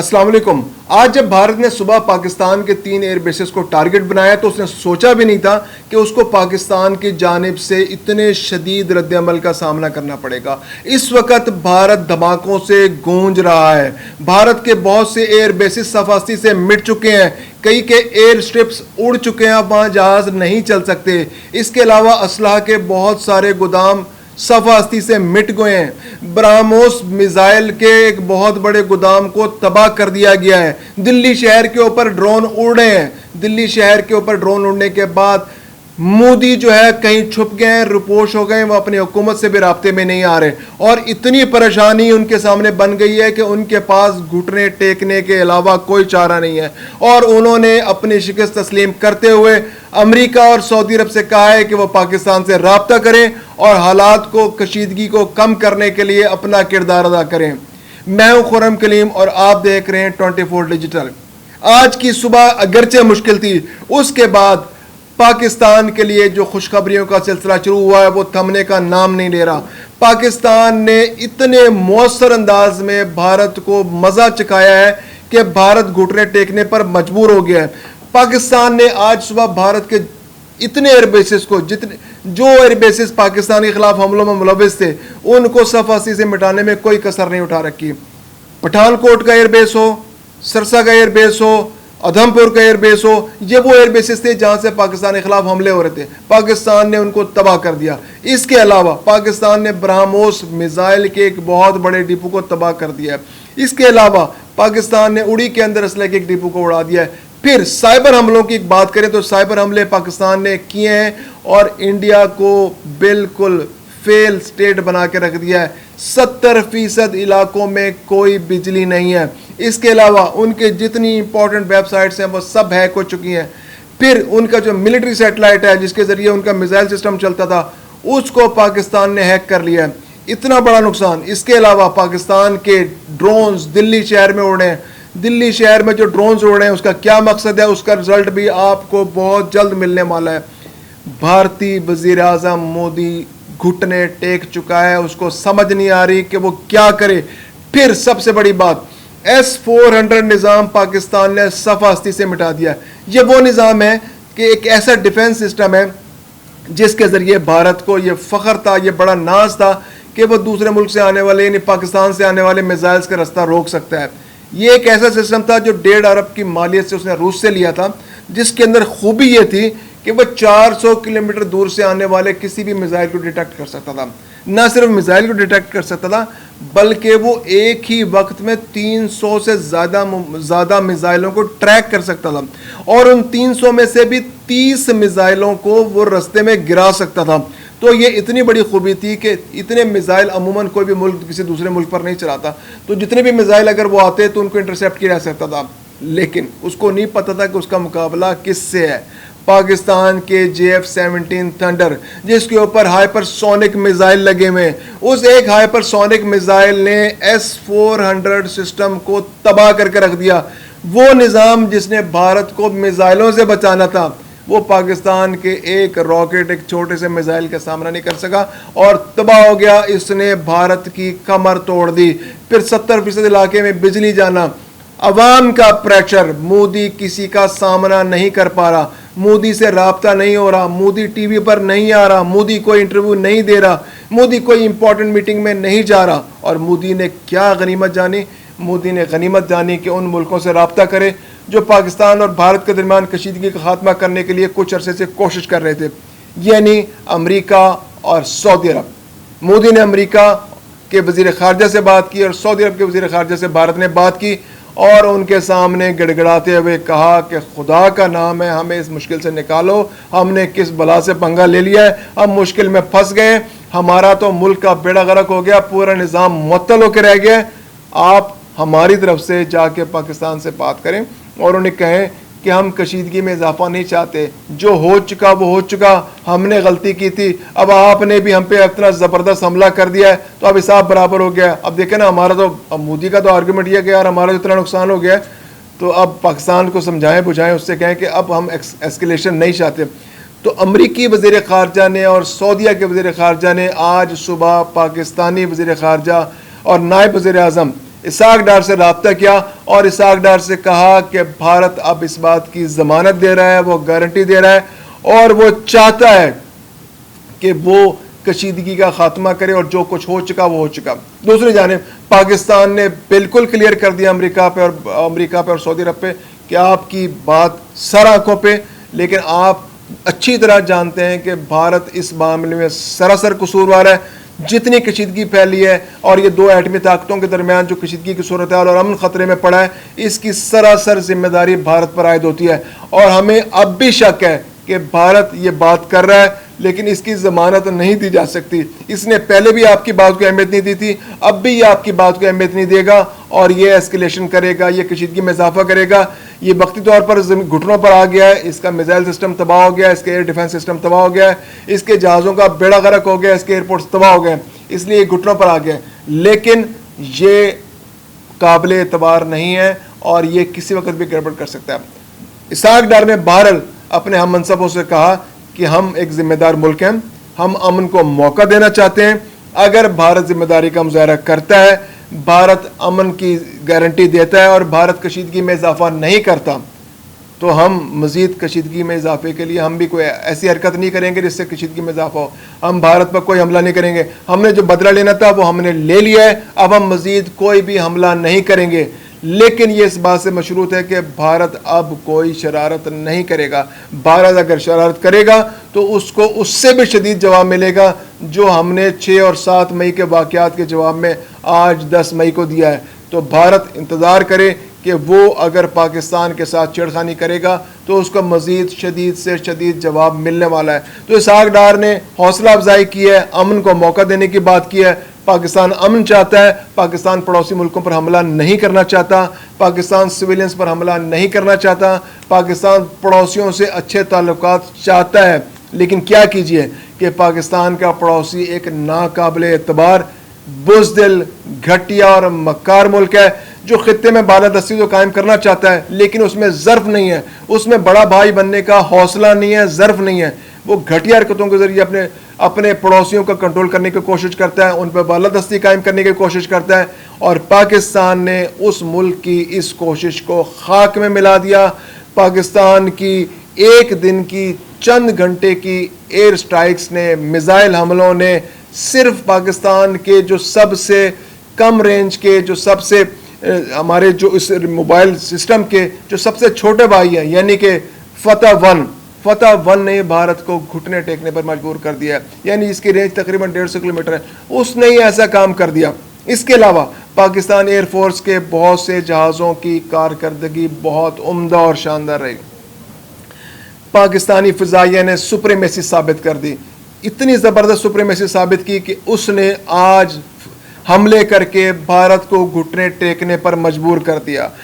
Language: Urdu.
السلام علیکم. آج جب بھارت نے صبح پاکستان کے 3 ایئر بیسز کو ٹارگٹ بنایا تو اس نے سوچا بھی نہیں تھا کہ اس کو پاکستان کی جانب سے اتنے شدید رد عمل کا سامنا کرنا پڑے گا. اس وقت بھارت دھماکوں سے گونج رہا ہے. بھارت کے بہت سے ایئر بیسز صفاستی سے مٹ چکے ہیں. کئی کے ایئر سٹرپس اڑ چکے ہیں, اب وہاں جہاز نہیں چل سکتے. اس کے علاوہ اسلحہ کے بہت سارے گودام صفاستی سے مٹ گئے ہیں. براموس میزائل کے ایک بہت بڑے گودام کو تباہ کر دیا گیا ہے. دلی شہر کے اوپر ڈرون اڑ رہے ہیں. دلی شہر کے اوپر ڈرون اڑنے کے بعد مودی جو ہے کہیں چھپ گئے ہیں, رپوش ہو گئے, وہ اپنی حکومت سے بھی رابطے میں نہیں آ رہے, اور اتنی پریشانی ان کے سامنے بن گئی ہے کہ ان کے پاس گھٹنے ٹیکنے کے علاوہ کوئی چارہ نہیں ہے. اور انہوں نے اپنی شکست تسلیم کرتے ہوئے امریکہ اور سعودی عرب سے کہا ہے کہ وہ پاکستان سے رابطہ کریں اور حالات کو, کشیدگی کو کم کرنے کے لیے اپنا کردار ادا کریں. میں ہوں خرم کلیم اور آپ دیکھ رہے ہیں 24 ڈیجیٹل. آج کی صبح اگرچہ مشکل تھی, اس کے بعد پاکستان کے لیے جو خوشخبریوں کا سلسلہ شروع ہوا ہے وہ تھمنے کا نام نہیں لے رہا. پاکستان نے اتنے مؤثر انداز میں بھارت کو مزہ چکھایا ہے کہ بھارت گھٹنے ٹیکنے پر مجبور ہو گیا ہے. پاکستان نے آج صبح بھارت کے اتنے ایئر بیسز کو, جو ایئر بیسز پاکستان کے خلاف حملوں میں ملوث تھے, ان کو صفاستی سے مٹانے میں کوئی کسر نہیں اٹھا رکھی. پٹھان کوٹ کا ایئر بیس ہو, سرسا کا ایئر بیس ہو, ادھم پور کا ایئر بیس ہو, یہ وہ ایئر بیسز تھے جہاں سے پاکستان کے خلاف حملے ہو رہے تھے. پاکستان نے ان کو تباہ کر دیا. اس کے علاوہ پاکستان نے برہموس میزائل کے ایک بہت بڑے ڈپو کو تباہ کر دیا ہے. اس کے علاوہ پاکستان نے اڑی کے اندر اسلحے کے ایک ڈپو کو اڑا دیا ہے. پھر سائبر حملوں کی ایک بات کریں تو سائبر حملے پاکستان نے کیے ہیں اور انڈیا کو بالکل فیل سٹیٹ بنا کے رکھ دیا ہے. 70% علاقوں میں کوئی بجلی نہیں ہے. اس کے علاوہ ان کے جتنی امپورٹنٹ ویب سائٹس ہیں وہ سب ہیک ہو چکی ہیں. پھر ان کا جو ملٹری سیٹلائٹ ہے جس کے ذریعے ان کا میزائل سسٹم چلتا تھا, اس کو پاکستان نے ہیک کر لیا ہے. اتنا بڑا نقصان. اس کے علاوہ پاکستان کے ڈرونز دلی شہر میں اڑ رہے ہیں. دلی شہر میں جو ڈرونز اڑ رہے ہیں اس کا کیا مقصد ہے, اس کا رزلٹ بھی آپ کو بہت جلد ملنے والا ہے. بھارتی وزیر اعظم مودی گھٹنے ٹیک چکا ہے, اس کو سمجھ نہیں آ رہی کہ وہ کیا کرے. پھر سب سے بڑی بات, S-400 نظام پاکستان نے صفاستی سے مٹا دیا. یہ وہ نظام ہے کہ ایک ایسا ڈیفنس سسٹم ہے جس کے ذریعے بھارت کو یہ فخر تھا, یہ بڑا ناز تھا کہ وہ دوسرے ملک سے آنے والے, یعنی پاکستان سے آنے والے میزائلز کا راستہ روک سکتا ہے. یہ ایک ایسا سسٹم تھا جو 1.5 ارب کی مالیت سے اس نے روس سے لیا تھا, جس کے اندر خوبی یہ تھی کہ وہ 400 کلومیٹر دور سے آنے والے کسی بھی میزائل کو ڈیٹیکٹ کر سکتا تھا. نہ صرف میزائل کو ڈیٹیکٹ کر سکتا تھا بلکہ وہ ایک ہی وقت میں 300 سے زیادہ میزائلوں کو ٹریک کر سکتا تھا, اور ان 300 میں سے بھی 30 میزائلوں کو وہ رستے میں گرا سکتا تھا. تو یہ اتنی بڑی خوبی تھی کہ اتنے میزائل عموماً کوئی بھی ملک کسی دوسرے ملک پر نہیں چلاتا. تو جتنے بھی میزائل اگر وہ آتے تو ان کو انٹرسیپٹ کیا جا سکتا تھا, لیکن اس کو نہیں پتا تھا کہ اس کا مقابلہ کس سے ہے. پاکستان کے JF-17 تھنڈر جس کے اوپر ہائپر سونک میزائل لگے ہوئے, اس ایک ہائپر سونک میزائل نے S-400 سسٹم کو تباہ کر کے رکھ دیا. وہ نظام جس نے بھارت کو میزائلوں سے بچانا تھا, وہ پاکستان کے ایک راکٹ, ایک چھوٹے سے میزائل کا سامنا نہیں کر سکا اور تباہ ہو گیا. اس نے بھارت کی کمر توڑ دی. پھر 70% علاقے میں بجلی جانا, عوام کا پریشر, مودی کسی کا سامنا نہیں کر پا رہا, مودی سے رابطہ نہیں ہو رہا, مودی ٹی وی پر نہیں آ رہا, مودی کوئی انٹرویو نہیں دے رہا, مودی کوئی امپورٹنٹ میٹنگ میں نہیں جا رہا. اور مودی نے کیا غنیمت جانی؟ مودی نے غنیمت جانی کہ ان ملکوں سے رابطہ کرے جو پاکستان اور بھارت کے درمیان کشیدگی کا خاتمہ کرنے کے لیے کچھ عرصے سے کوشش کر رہے تھے, یعنی امریکہ اور سعودی عرب. مودی نے امریکہ کے وزیر خارجہ سے بات کی اور سعودی عرب کے وزیر خارجہ سے بھارت نے بات کی, اور ان کے سامنے گڑگڑاتے ہوئے کہا کہ خدا کا نام ہے ہمیں اس مشکل سے نکالو, ہم نے کس بلا سے پنگا لے لیا ہے, ہم مشکل میں پھنس گئے, ہمارا تو ملک کا بیڑا غرق ہو گیا, پورا نظام معطل ہو کے رہ گیا. آپ ہماری طرف سے جا کے پاکستان سے بات کریں اور انہیں کہیں کہ ہم کشیدگی میں اضافہ نہیں چاہتے, جو ہو چکا وہ ہو چکا, ہم نے غلطی کی تھی, اب آپ نے بھی ہم پہ اتنا زبردست حملہ کر دیا ہے تو اب حساب برابر ہو گیا. اب دیکھیں نا, ہمارا تو مودی کا تو آرگومنٹ یہ کہ یار ہمارا اتنا نقصان ہو گیا ہے, تو اب پاکستان کو سمجھائیں بجھائیں, اس سے کہیں کہ اب ہم ایسکیلیشن نہیں چاہتے. تو امریکی وزیر خارجہ نے اور سعودیہ کے وزیر خارجہ نے آج صبح پاکستانی وزیر خارجہ اور نائب وزیر اعظم اسحاق ڈار سے رابطہ کیا اور اسحاق ڈار سے کہا کہ بھارت اب اس بات کی ضمانت دے رہا ہے, وہ گارنٹی دے رہا ہے اور وہ چاہتا ہے کہ وہ کشیدگی کا خاتمہ کرے اور جو کچھ ہو چکا وہ ہو چکا. دوسری جانب پاکستان نے بالکل کلیئر کر دیا امریکہ پہ اور سعودی عرب پہ کہ آپ کی بات سر آنکھوں پہ, لیکن آپ اچھی طرح جانتے ہیں کہ بھارت اس معاملے میں سراسر قصوروار ہے. جتنی کشیدگی پھیلی ہے اور یہ دو ایٹمی طاقتوں کے درمیان جو کشیدگی کی صورتحال اور امن خطرے میں پڑا ہے, اس کی سراسر ذمہ داری بھارت پر عائد ہوتی ہے. اور ہمیں اب بھی شک ہے کہ بھارت یہ بات کر رہا ہے لیکن اس کی ضمانت نہیں دی جا سکتی. اس نے پہلے بھی آپ کی بات کو اہمیت نہیں دی تھی, اب بھی یہ آپ کی بات کو اہمیت نہیں دے گا اور یہ ایسکیلیشن کرے گا, یہ کشیدگی میں اضافہ کرے گا. یہ وقتی طور پر گھٹنوں پر آ گیا ہے, اس کا میزائل سسٹم تباہ ہو گیا ہے, اس کے ایئر ڈیفنس سسٹم تباہ ہو گیا ہے, اس کے جہازوں کا بیڑا غرق ہو گیا ہے, اس کے ایئرپورٹس تباہ ہو گئے ہیں, اس لیے یہ گھٹنوں پر آ گیا ہے. لیکن یہ قابل اعتبار نہیں ہے اور یہ کسی وقت بھی گڑبڑ کر سکتا ہے. اسحاق ڈار نے بہرحال اپنے ہم منصبوں سے کہا کہ ہم ایک ذمہ دار ملک ہیں, ہم امن کو موقع دینا چاہتے ہیں. اگر بھارت ذمہ داری کا مظاہرہ کرتا ہے, بھارت امن کی گارنٹی دیتا ہے اور بھارت کشیدگی میں اضافہ نہیں کرتا, تو ہم مزید کشیدگی میں اضافے کے لیے ہم بھی کوئی ایسی حرکت نہیں کریں گے جس سے کشیدگی میں اضافہ ہو. ہم بھارت پر کوئی حملہ نہیں کریں گے. ہم نے جو بدلہ لینا تھا وہ ہم نے لے لیا ہے, اب ہم مزید کوئی بھی حملہ نہیں کریں گے. لیکن یہ اس بات سے مشروط ہے کہ بھارت اب کوئی شرارت نہیں کرے گا. بھارت اگر شرارت کرے گا تو اس کو اس سے بھی شدید جواب ملے گا جو ہم نے 6 اور 7 مئی کے واقعات کے جواب میں آج 10 مئی کو دیا ہے. تو بھارت انتظار کرے کہ وہ اگر پاکستان کے ساتھ چھیڑخانی کرے گا تو اس کو مزید شدید سے شدید جواب ملنے والا ہے. تو اسحاق ڈار نے حوصلہ افزائی کی ہے, امن کو موقع دینے کی بات کی ہے. پاکستان امن چاہتا ہے, پاکستان پڑوسی ملکوں پر حملہ نہیں کرنا چاہتا, پاکستان سویلینز پر حملہ نہیں کرنا چاہتا, پاکستان پڑوسیوں سے اچھے تعلقات چاہتا ہے. لیکن کیا کیجئے کہ پاکستان کا پڑوسی ایک ناقابل اعتبار, بزدل, گھٹیا اور مکار ملک ہے جو خطے میں بالادستی تو قائم کرنا چاہتا ہے لیکن اس میں ظرف نہیں ہے, اس میں بڑا بھائی بننے کا حوصلہ نہیں ہے, ظرف نہیں ہے. وہ گھٹیا حرکتوں کے ذریعے اپنے پڑوسیوں کا کنٹرول کرنے کی کوشش کرتا ہے, ان پہ بالادستی قائم کرنے کی کوشش کرتا ہے. اور پاکستان نے اس ملک کی اس کوشش کو خاک میں ملا دیا. پاکستان کی ایک دن کی چند گھنٹے کی ایئر سٹرائکس نے, میزائل حملوں نے صرف پاکستان کے جو سب سے کم رینج کے, جو سب سے ہمارے جو اس موبائل سسٹم کے جو سب سے چھوٹے بھائی ہیں یعنی کہ فتح ون نے بھارت کو گھٹنے ٹیکنے پر مجبور کر دیا ہے. یعنی اس کی رینج تقریباً 150 کلومیٹر ہے, اس نے ہی ایسا کام کر دیا. اس کے علاوہ پاکستان ایئر فورس کے بہت سے جہازوں کی کارکردگی بہت عمدہ اور شاندار رہی. پاکستانی فضائیہ نے سپریمیسی ثابت کر دی, اتنی زبردست سپریمیسی ثابت کی کہ اس نے آج حملے کر کے بھارت کو گھٹنے ٹیکنے پر مجبور کر دیا.